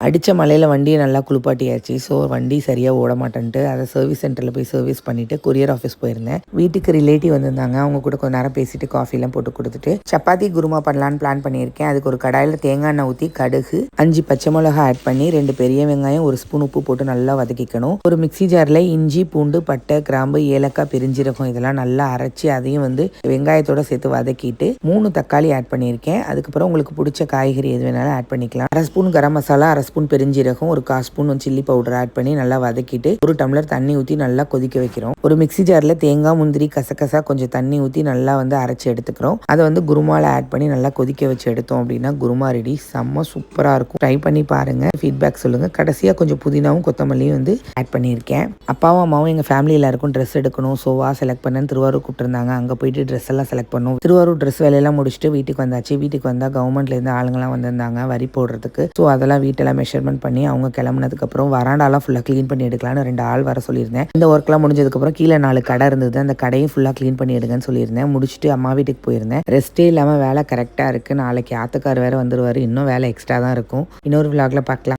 அடித்த மழையில் வண்டியை நல்லா குளிப்பாட்டியாச்சு. ஸோ வண்டி சரியாக ஓட மாட்டேன்ட்டு அதை சர்வீஸ் சென்டரில் போய் சர்வீஸ் பண்ணிவிட்டு கொரியர் ஆஃபீஸ் போயிருந்தேன். வீட்டுக்கு ரிலேட்டிவ் வந்திருந்தாங்க. அவங்க கூட கொஞ்சம் நேரம் பேசிட்டு காஃபிலாம் போட்டு கொடுத்துட்டு சப்பாத்தி குருமா பண்ணலான்னு பிளான் பண்ணியிருக்கேன். அதுக்கு ஒரு கடாயில் தேங்காய் எண்ணெய் ஊற்றி கடுகு 5 பச்சை மிளகா ஆட் பண்ணி 2 பெரிய வெங்காயம் 1 ஸ்பூன் உப்பு போட்டு நல்லா வதக்கிக்கணும். ஒரு மிக்சி ஜாரில் இஞ்சி பூண்டு பட்டை கிராம்பு ஏலக்காய் பெருஞ்சீரகம் இதெல்லாம் நல்லா அரைச்சி அதையும் வெங்காயத்தோட சேர்த்து வதக்கிட்டு 3 தக்காளி ஆட் பண்ணியிருக்கேன். அதுக்கப்புறம் உங்களுக்கு பிடிச்ச காய்கறி எது வேணாலும் ஆட் பண்ணிக்கலாம். 1/2 ஸ்பூன் கரம் மசாலா, 1/2 ஸ்பூன் பெருஞ்சீரகம், ஒரு 1/4 ஸ்பூன் சில்லி பவுடர் ஆட் பண்ணி நல்லா வதக்கிட்டு 1 டம்ளர் தண்ணி ஊற்றி நல்லா கொதிக்க வைக்கிறோம். ஒரு மிக்சி ஜாரில் தேங்காய் முந்திரி கசகசா கொஞ்சம் தண்ணி ஊற்றி நல்லா அரைச்சி எடுத்துக்கிறோம். அதை குருமாவில் ஆட் பண்ணி நல்லா கொதிக்க வச்சு எடுத்தோம் அப்படின்னா குருமா ரெடி. செம்ம சூப்பராக இருக்கும். ட்ரை பண்ணி பாருங்கள், ஃபீட்பேக் சொல்லுங்கள். கடைசியாக கொஞ்சம் புதினாவும் கொத்தமல்லியும் ஆட் பண்ணியிருக்கேன். அப்பாவும் அம்மாவும் எங்கள் ஃபேமிலி எல்லாருக்கும் ட்ரெஸ் எடுக்கணும். ஸோவா செலக்ட் பண்ணேன்னு திருவாரூர் கூப்பிட்டுருந்தாங்க. அங்கே போயிட்டு ட்ரெஸ் எல்லாம் செலக்ட் பண்ணோம். திருவாரூர் ட்ரெஸ் வேலையெல்லாம் முடிச்சுட்டு வீட்டுக்கு வந்தாச்சு. வீட்டுக்கு வந்தால் கவர்மெண்ட்லேருந்து ஆளுங்கெல்லாம் வந்திருந்தாங்க வரி போடுறதுக்கு. ஸோ அதெல்லாம் வீட்டெல்லாம் மெஷர்மெண்ட் பண்ணி அவங்க கிளம்புனதுக்கப்புறம் வராண்டாலாம் ஃபுல்லாக க்ளீன் பண்ணி எடுக்கலான்னு 2 ஆள் வர சொல்லியிருந்தேன். இந்த ஒர்க்லாம் முடிஞ்சதுக்கப்புறம் கீழே 4 கடை இருந்தது. அந்த கடையும் ஃபுல்லாக க்ளீன் பண்ணி எடுங்கன்னு சொல்லியிருந்தேன். முடிச்சுட்டு அம்மா வீட்டுக்கு போயிருந்தேன். ரெஸ்ட்டே இல்லாமல் வேலை கரெக்டாக இருக்குது. நாளைக்கு ஆத்துக்கார் வேறு வந்துருவார். இன்னும் வேலை எக்ஸ்ட்ரா தான் இருக்கும். இன்னொரு விலாகில் பார்க்கலாம்.